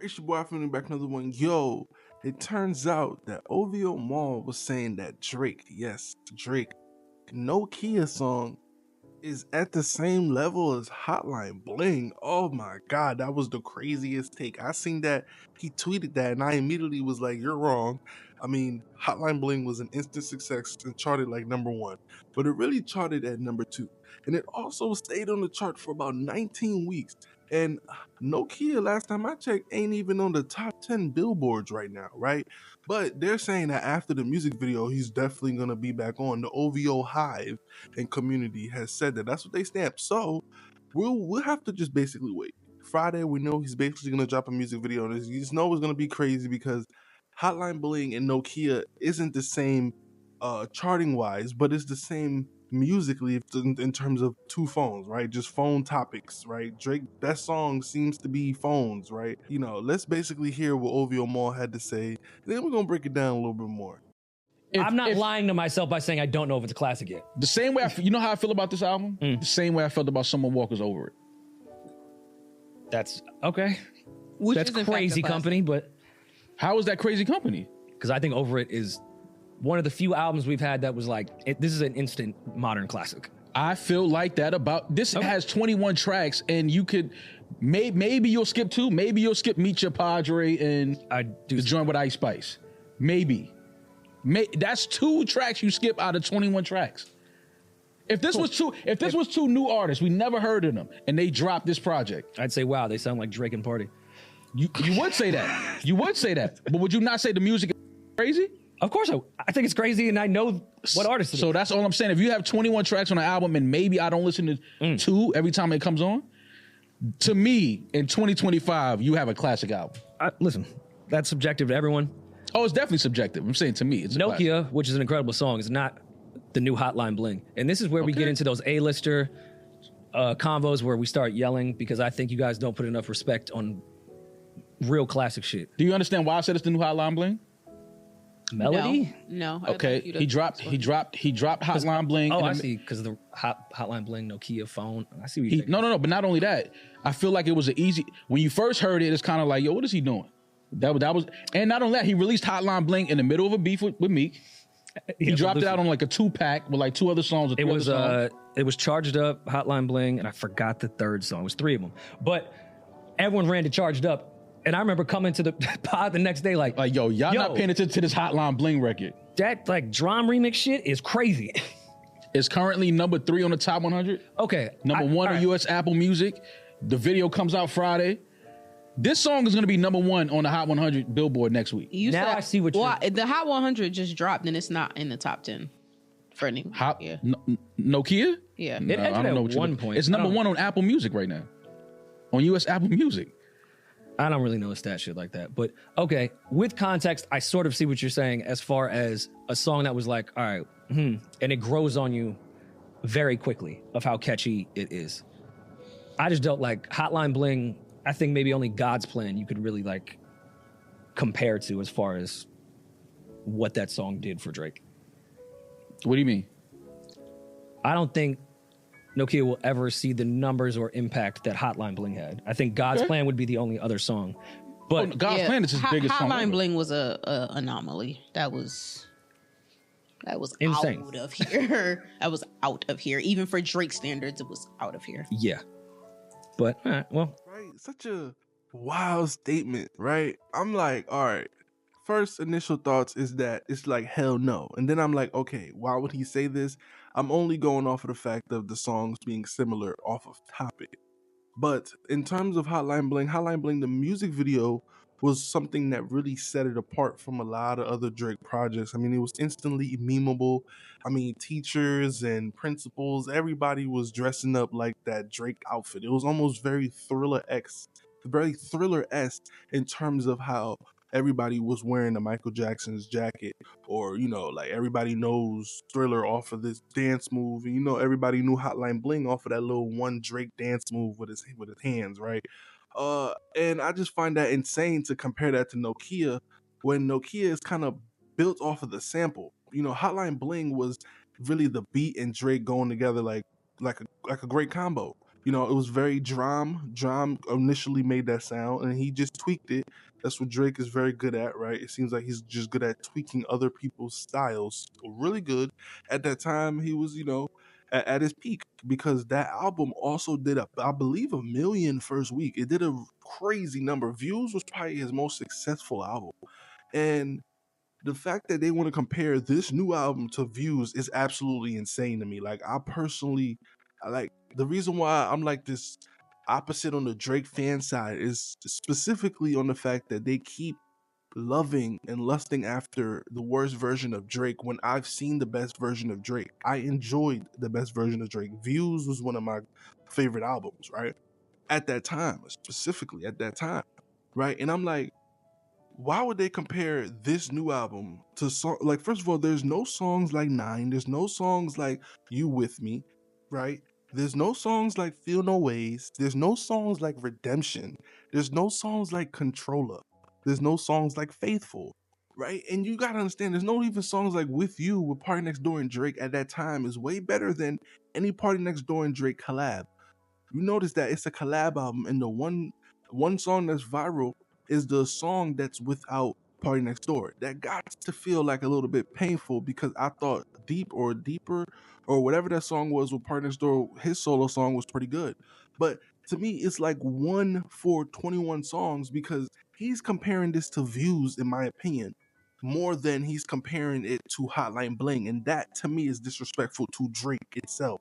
It's your boy feeling back another one. Yo, it turns out that OVO Mall was saying that Drake, yes, Drake, Nokia song is at the same level as Hotline Bling. Oh my god, that was the craziest take. I seen that, he tweeted that, and I immediately was like, you're wrong. I mean, Hotline Bling was an instant success and charted like #1, but it really charted at #2. And it also stayed on the chart for about 19 weeks. And Nokia, last time I checked, ain't even on the top 10 billboards right now, right? But they're saying that after the music video, he's definitely gonna be back on. The OVO Hive and community has said that. That's what they stamped. So we'll have to just basically wait. Friday, we know he's basically gonna drop a music video, and you just know it's gonna be crazy because Hotline Bling and Nokia isn't the same charting wise, but it's the same musically in terms of two phones, right? Just phone topics, right? Drake, that song seems to be phones, right? You know, let's basically hear what OVO Mall had to say, and then we're gonna break it down a little bit more. I'm not lying to myself by saying I don't know if it's a classic yet. The same way, you know how I feel about this album? The same way I felt about Summer Walker's Over It. That's okay. Which That's is in fact crazy a classic. company, but How is that crazy company? because I think Over It is one of the few albums we've had that was like, this is an instant modern classic. I feel like that about this. Okay. Has 21 tracks, and you could maybe you'll skip 2. Maybe you'll skip Meet Your Padre and I do. the joint with Ice Spice. Maybe. That's 2 tracks you skip out of 21 tracks. If this was two new artists, we never heard of them, and they dropped this project, I'd say, wow, they sound like Drake and Party. you would say that. You would say that. But would you not say the music is crazy? Of course, I think it's crazy, and I know what artist it So is. that's all I'm saying. If you have 21 tracks on an album, and maybe I don't listen to 2 every time it comes on, to me, in 2025, you have a classic album. Listen, that's subjective to everyone. Oh, it's definitely subjective. I'm saying to me, it's a classic. Nokia, which is an incredible song, is not the new Hotline Bling. And this is where we get into those A-lister convos where we start yelling because I think you guys don't put enough respect on real classic shit. Do you understand why I said it's the new Hotline Bling? Melody? No. Okay, he dropped Hotline Bling. Oh, I see, because of the Hotline Bling Nokia phone. I see what you're saying. No. But not only that, I feel like it was an easy. When you first heard it, it's kind of like, yo, what is he doing? That was, and not only that, he released Hotline Bling in the middle of a beef with Meek. He dropped it out on like a 2-pack with like 2 other songs. It was Charged Up, Hotline Bling, and I forgot the third song. It was 3 of them. But everyone ran to Charged Up. And I remember coming to the pod the next day like yo, y'all not paying attention to this Hotline Bling record. That like drum remix shit is crazy. It's currently #3 on the top 100. Okay. #1 on US Apple Music. The video comes out Friday. This song is going to be #1 on the Hot 100 Billboard next week. I see what you're... The Hot 100 just dropped and it's not in the top 10 for any. Nokia? Yeah. It entered at one point. It's #1 on Apple Music right now. On US Apple Music. I don't really know a stat shit like that. But okay, with context, I sort of see what you're saying as far as a song that was like, all right, and it grows on you very quickly of how catchy it is. I just don't like Hotline Bling. I think maybe only God's Plan you could really like compare to as far as what that song did for Drake. What do you mean? I don't think Nokia will ever see the numbers or impact that Hotline Bling had. I think God's Plan would be the only other song. But God's Plan is his biggest song. Hotline Bling was a anomaly. That was insane. Out of here. That was out of here. Even for Drake standards, it was out of here. yeah. But well, Right? Such a wild statement, right? I'm like, all right. First initial thoughts is that it's like, hell no. And then I'm like, okay, why would he say this? I'm only going off of the fact of the songs being similar off of topic. But in terms of Hotline Bling, the music video was something that really set it apart from a lot of other Drake projects. I mean, it was instantly memeable. I mean, teachers and principals, everybody was dressing up like that Drake outfit. It was almost very Thriller-esque in terms of how everybody was wearing a Michael Jackson's jacket, or, you know, like everybody knows Thriller off of this dance move, and, you know, everybody knew Hotline Bling off of that little one Drake dance move with his hands, right? And I just find that insane to compare that to Nokia, when Nokia is kind of built off of the sample. You know, Hotline Bling was really the beat and Drake going together like a great combo. You know, it was very drum. Drum initially made that sound, and he just tweaked it. That's what Drake is very good at, right? It seems like he's just good at tweaking other people's styles. Really good. At that time, he was, at his peak, because that album also did, I believe, 1 million first week. It did a crazy number. Views was probably his most successful album. And the fact that they want to compare this new album to Views is absolutely insane to me. Like, I like, the reason why I'm like this opposite on the Drake fan side is specifically on the fact that they keep loving and lusting after the worst version of Drake when I've seen the best version of Drake. I enjoyed the best version of Drake. Views was one of my favorite albums, right? At that time, specifically at that time, right? And I'm like, why would they compare this new album to like, first of all, there's no songs like Nine, there's no songs like You With Me, right? There's no songs like Feel No Ways, there's no songs like Redemption, there's no songs like Controller, there's no songs like Faithful, right? And you gotta understand, there's no even songs like With You with Party Next Door and Drake at that time is way better than any Party Next Door and Drake collab. You notice that it's a collab album, and the one song that's viral is the song that's without Party Next Door. That got to feel like a little bit painful, because I thought Deep or Deeper or whatever that song was with Party Next Door, his solo song was pretty good. But to me, it's like 1 for 21 songs, because he's comparing this to Views, in my opinion, more than he's comparing it to Hotline Bling. And that to me is disrespectful to Drake itself.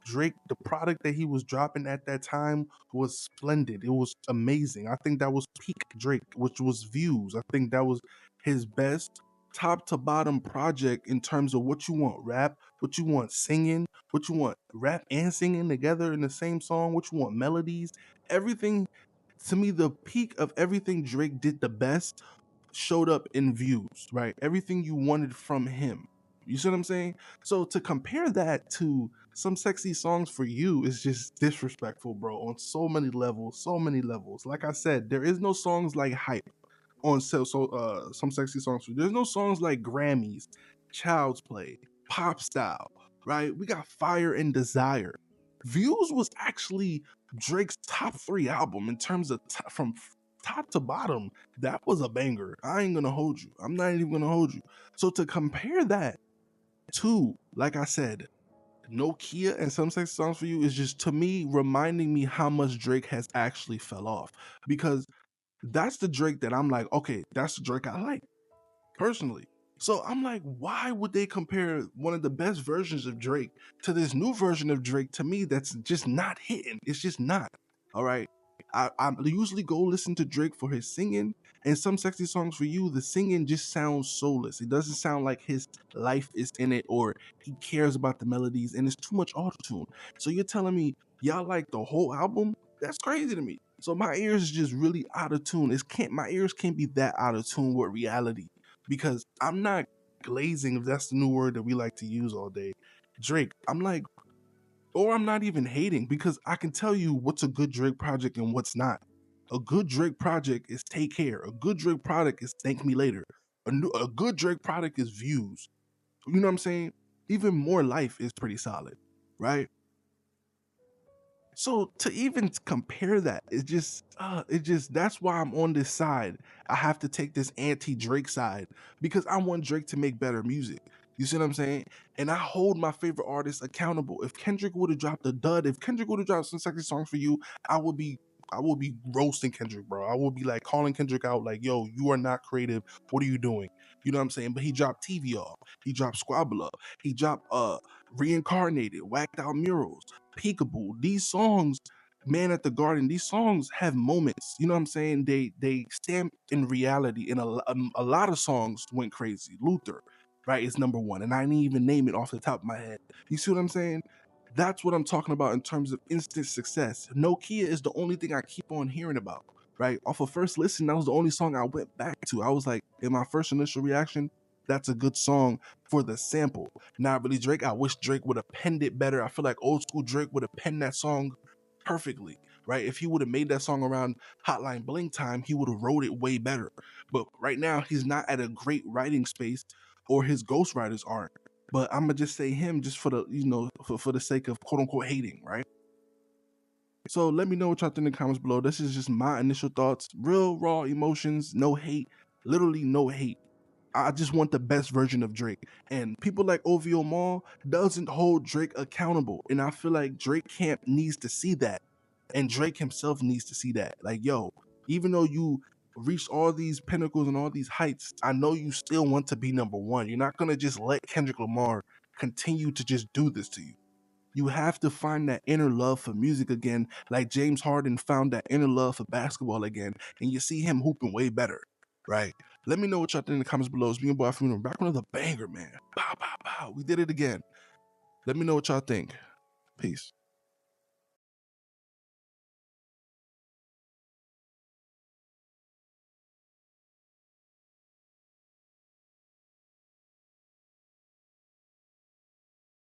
Drake, the product that he was dropping at that time was splendid. It was amazing. I think that was peak Drake, which was Views. I think that was his best top to bottom project in terms of what you want rap, what you want singing, what you want rap and singing together in the same song, what you want melodies, everything. To me, the peak of everything Drake did the best showed up in Views, right? Everything you wanted from him. You see what I'm saying? So to compare that to Some Sexy Songs for You is just disrespectful, bro, on so many levels, so many levels. Like I said, there is no songs like Hype on Some Sexy Songs for You. There's no songs like Grammys, Child's Play, Pop Style, right? We got Fire and Desire. Views was actually Drake's top 3 album in terms of from top to bottom. That was a banger. I ain't gonna hold you. I'm not even gonna hold you. So to compare that to, like I said, Nokia and Some Sexy Songs for You is just, to me, reminding me how much Drake has actually fell off. Because that's the Drake that I'm like, okay, that's the Drake I like, personally. So I'm like, why would they compare one of the best versions of Drake to this new version of Drake? To me, that's just not hitting. It's just not. All right. I usually go listen to Drake for his singing, and Some Sexy Songs for You, the singing just sounds soulless. It doesn't sound like his life is in it, or he cares about the melodies, and it's too much auto-tune. So you're telling me y'all like the whole album? That's crazy to me. So my ears is just really out of tune. My ears can't be that out of tune with reality, because I'm not glazing, if that's the new word that we like to use all day. Drake, I'm like, or I'm not even hating, because I can tell you what's a good Drake project and what's not. A good Drake project is Take Care. A good Drake product is Thank Me Later. A good Drake product is Views. You know what I'm saying? Even More Life is pretty solid, right? So to even compare that, that's why I'm on this side. I have to take this anti-Drake side, because I want Drake to make better music. You see what I'm saying? And I hold my favorite artists accountable. If Kendrick would have dropped a dud, if Kendrick would have dropped Some Sexy Songs for You, I would be roasting Kendrick, bro. I would be like calling Kendrick out, like, yo, you are not creative. What are you doing? You know what I'm saying? But he dropped TV Off. He dropped Squabble Up. He dropped Reincarnated, Whacked Out Murals, Peekaboo. These songs, Man at the Garden, these songs have moments. You know what I'm saying? They stand in reality. And a lot of songs went crazy. Luther, right, is number 1. And I didn't even name it off the top of my head. You see what I'm saying? That's what I'm talking about in terms of instant success. Nokia is the only thing I keep on hearing about, right? Off of first listen, that was the only song I went back to. I was like, in my first initial reaction, that's a good song for the sample. Not really Drake. I wish Drake would have penned it better. I feel like old school Drake would have penned that song perfectly, right? If he would have made that song around Hotline Bling time, he would have wrote it way better. But right now, he's not at a great writing space, or his ghostwriters aren't. But I'm gonna just say him, just for the, for the sake of quote unquote hating, right? So let me know what y'all think in the comments below. This is just my initial thoughts. Real raw emotions, no hate, literally no hate. I just want the best version of Drake. And people like OVO Mall doesn't hold Drake accountable. And I feel like Drake camp needs to see that. And Drake himself needs to see that. Like, yo, even though you reached all these pinnacles and all these heights, I know you still want to be number one. You're not going to just let Kendrick Lamar continue to just do this to you. You have to find that inner love for music again, like James Harden found that inner love for basketball again, and you see him hooping way better, right? Let me know what y'all think in the comments below. It's me and boy Funeral back with another banger, man. Bow, bow, bow. We did it again. Let me know what y'all think. Peace.